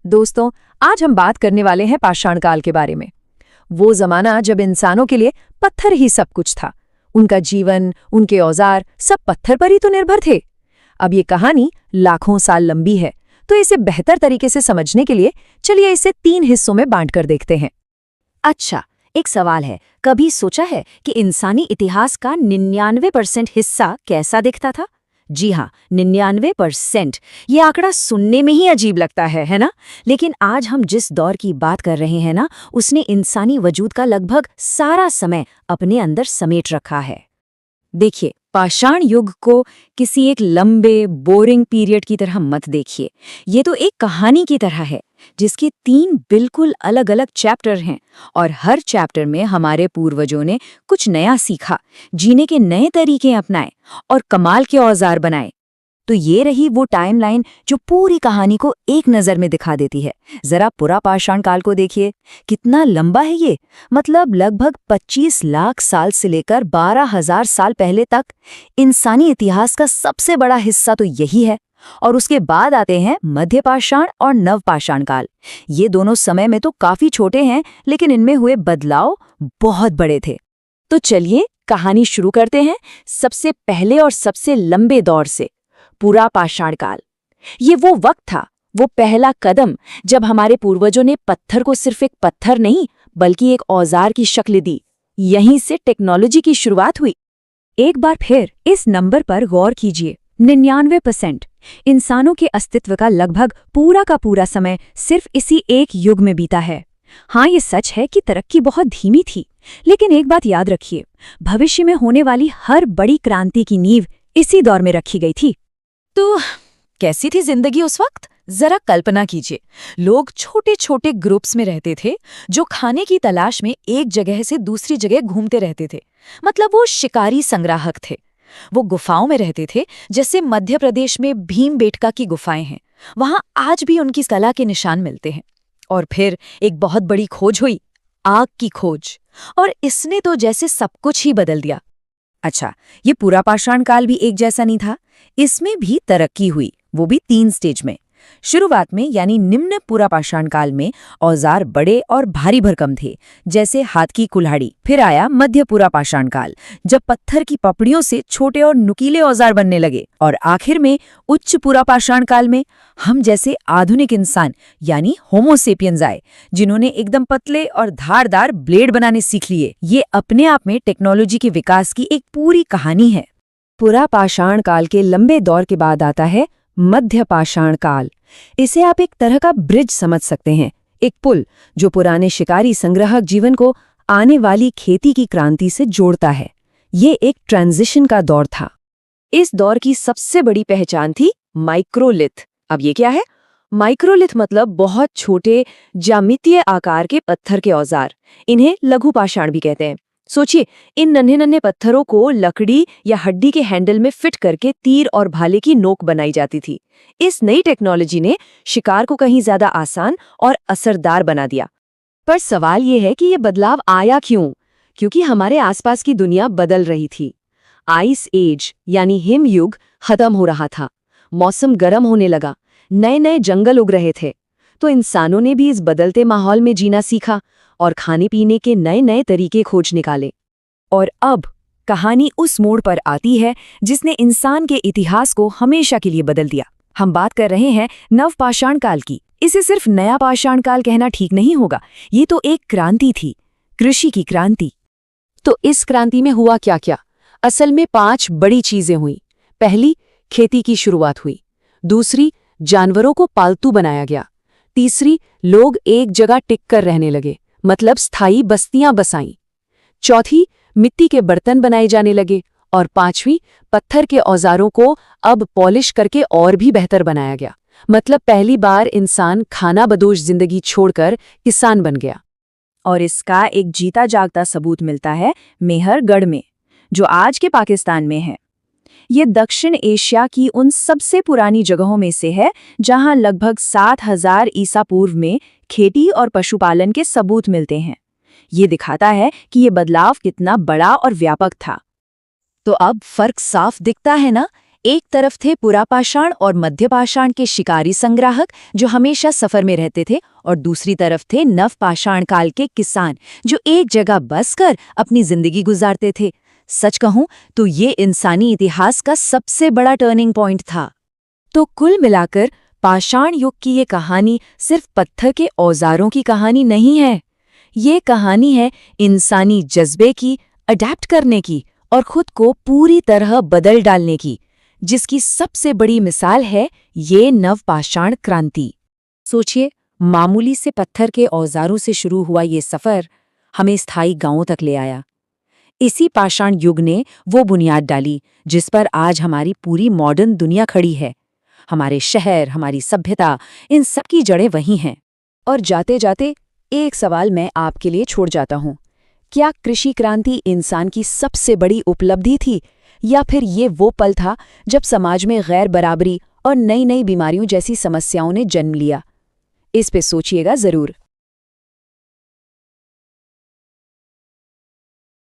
दोस्तों, आज हम बात करने वाले हैं पाषाण काल के बारे में। वो जमाना जब इंसानों के लिए पत्थर ही सब कुछ था। उनका जीवन, उनके औजार सब पत्थर पर ही तो निर्भर थे। अब ये कहानी लाखों साल लंबी है, तो इसे बेहतर तरीके से समझने के लिए चलिए इसे 3 हिस्सों में बांटकर देखते हैं। अच्छा, एक सवाल है, कभी सोचा है कि इंसानी इतिहास का 99% हिस्सा कैसा दिखता था? जी हाँ, 99%। ये आंकड़ा सुनने में ही अजीब लगता है ना? लेकिन आज हम जिस दौर की बात कर रहे हैं ना, उसने इंसानी वजूद का लगभग सारा समय अपने अंदर समेट रखा है। देखिए, पाषाण युग को किसी एक लंबे बोरिंग पीरियड की तरह मत देखिए। ये तो एक कहानी की तरह है, जिसके 3 बिल्कुल अलग-अलग चैप्टर हैं और हर चैप्टर में हमारे पूर्वजों ने कुछ नया सीखा, जीने के नए तरीके अपनाए और कमाल के औजार बनाए। तो ये रही वो टाइमलाइन जो पूरी कहानी को एक नज़र में दिखा देती है। जरा पूरा पाषाण काल को देखिए, कितना लंबा है ये। मतलब लगभग 25 लाख साल से लेकर 12,000 साल पहले तक। इंसानी इतिहास का सबसे बड़ा हिस्सा तो यही है। और उसके बाद आते हैं मध्य पाषाण और नव पाषाण काल। ये दोनों समय में तो काफी छोटे हैं, लेकिन इनमें हुए बदलाव बहुत बड़े थे। तो चलिए कहानी शुरू करते हैं सबसे पहले और सबसे लंबे दौर से, पूरा पाषाण काल। ये वो वक्त था, वो पहला कदम जब हमारे पूर्वजों ने पत्थर को सिर्फ एक पत्थर नहीं बल्कि एक औजार की शक्ल दी। यहीं से टेक्नोलॉजी की शुरुआत हुई। एक बार फिर इस नंबर पर गौर कीजिए, 99%। इंसानों के अस्तित्व का लगभग पूरा का पूरा समय सिर्फ इसी एक युग में बीता है। हाँ, ये सच है कि तरक्की बहुत धीमी थी, लेकिन एक बात याद रखिए, भविष्य में होने वाली हर बड़ी क्रांति की नींव इसी दौर में रखी गई थी। तो कैसी थी जिंदगी उस वक्त? जरा कल्पना कीजिए, लोग छोटे छोटे ग्रुप्स में रहते थे, जो खाने की तलाश में एक जगह से दूसरी जगह घूमते रहते थे। मतलब वो शिकारी संग्राहक थे। वो गुफाओं में रहते थे, जैसे मध्य प्रदेश में भीमबेटका की गुफाएं हैं। वहां आज भी उनकी कला के निशान मिलते हैं। और फिर एक बहुत बड़ी खोज हुई, आग की खोज, और इसने तो जैसे सब कुछ ही बदल दिया। अच्छा, ये पूरा पाषाण काल भी एक जैसा नहीं था। इसमें भी तरक्की हुई, वो भी 3 स्टेज में। शुरुआत में यानी निम्न पूरा पाषाण काल में औजार बड़े और भारी भरकम थे, जैसे हाथ की कुल्हाड़ी। फिर आया मध्य पूरा पाषाण काल, जब पत्थर की पपड़ियों से छोटे और नुकीले औजार बनने लगे। और आखिर में उच्च पूरा पाषाण काल में हम जैसे आधुनिक इंसान यानी होमो सेपियंस आए, जिन्होंने एकदम पतले और धारदार ब्लेड बनाने सीख लिए। ये अपने आप में टेक्नोलॉजी के विकास की एक पूरी कहानी है। पूरा पाषाण काल के लंबे दौर के बाद आता है मध्य पाषाण काल। इसे आप एक तरह का ब्रिज समझ सकते हैं, एक पुल जो पुराने शिकारी संग्राहक जीवन को आने वाली खेती की क्रांति से जोड़ता है। ये एक ट्रांजिशन का दौर था। इस दौर की सबसे बड़ी पहचान थी माइक्रोलिथ। अब ये क्या है? माइक्रोलिथ मतलब बहुत छोटे ज्यामितीय आकार के पत्थर के औजार। इन्हें लघु पाषाण भी कहते हैं। सोचिए, इन नन्हे नन्हे पत्थरों को लकड़ी या हड्डी के हैंडल में फिट करके तीर और भाले की नोक बनाई जाती थी। इस नई टेक्नोलॉजी ने शिकार को कहीं ज्यादा आसान और असरदार बना दिया। पर सवाल ये है कि ये बदलाव आया क्यों? क्योंकि हमारे आसपास की दुनिया बदल रही थी। आइस एज यानी हिमयुग खत्म हो रहा था, मौसम गर्म होने लगा, नए नए जंगल उग रहे थे। तो इंसानों ने भी इस बदलते माहौल में जीना सीखा और खाने पीने के नए नए तरीके खोज निकाले। और अब कहानी उस मोड़ पर आती है जिसने इंसान के इतिहास को हमेशा के लिए बदल दिया। हम बात कर रहे हैं नव पाषाण काल की। इसे सिर्फ नया पाषाण काल कहना ठीक नहीं होगा, ये तो एक क्रांति थी, कृषि की क्रांति। तो इस क्रांति में हुआ क्या क्या? असल में 5 बड़ी चीजें हुई। पहली, खेती की शुरुआत हुई। दूसरी, जानवरों को पालतू बनाया गया। तीसरी, लोग एक जगह टिक कर रहने लगे, मतलब स्थायी बस्तियां बसाईं। चौथी, मिट्टी के बर्तन बनाए जाने लगे। और 5वीं, पत्थर के औजारों को अब पॉलिश करके और भी बेहतर बनाया गया। मतलब पहली बार इंसान खाना बदोश जिंदगी छोड़कर किसान बन गया। और इसका एक जीता जागता सबूत मिलता है मेहरगढ़ में, जो आज के पाकिस्तान में है। ये दक्षिण एशिया की उन सबसे पुरानी जगहों में से है जहां लगभग 7000 ईसा पूर्व में खेती और पशुपालन के सबूत मिलते हैं। ये दिखाता है कि ये बदलाव कितना बड़ा और व्यापक था। तो अब फर्क साफ दिखता है ना? एक तरफ थे पुरापाषाण और मध्यपाषाण के शिकारी संग्राहक जो हमेशा सफर में रहते थे, और दूसरी तरफ थे नवपाषाण काल के किसान जो एक जगह बसकर अपनी जिंदगी गुजारते थे। सच कहूं तो ये इंसानी इतिहास का सबसे बड़ा टर्निंग पॉइंट था। तो कुल मिलाकर पाषाण युग की ये कहानी सिर्फ पत्थर के औजारों की कहानी नहीं है। ये कहानी है इंसानी जज्बे की, अडैप्ट करने की और खुद को पूरी तरह बदल डालने की, जिसकी सबसे बड़ी मिसाल है ये नवपाषाण क्रांति। सोचिए, मामूली से पत्थर के औजारों से शुरू हुआ ये सफर हमें स्थायी गांवों तक ले आया। इसी पाषाण युग ने वो बुनियाद डाली जिस पर आज हमारी पूरी मॉडर्न दुनिया खड़ी है। हमारे शहर, हमारी सभ्यता, इन सब की जड़ें वही हैं। और जाते जाते एक सवाल मैं आपके लिए छोड़ जाता हूँ। क्या कृषि क्रांति इंसान की सबसे बड़ी उपलब्धि थी, या फिर ये वो पल था जब समाज में गैर बराबरी और नई नई बीमारियों जैसी समस्याओं ने जन्म लिया? इस पे सोचिएगा जरूर।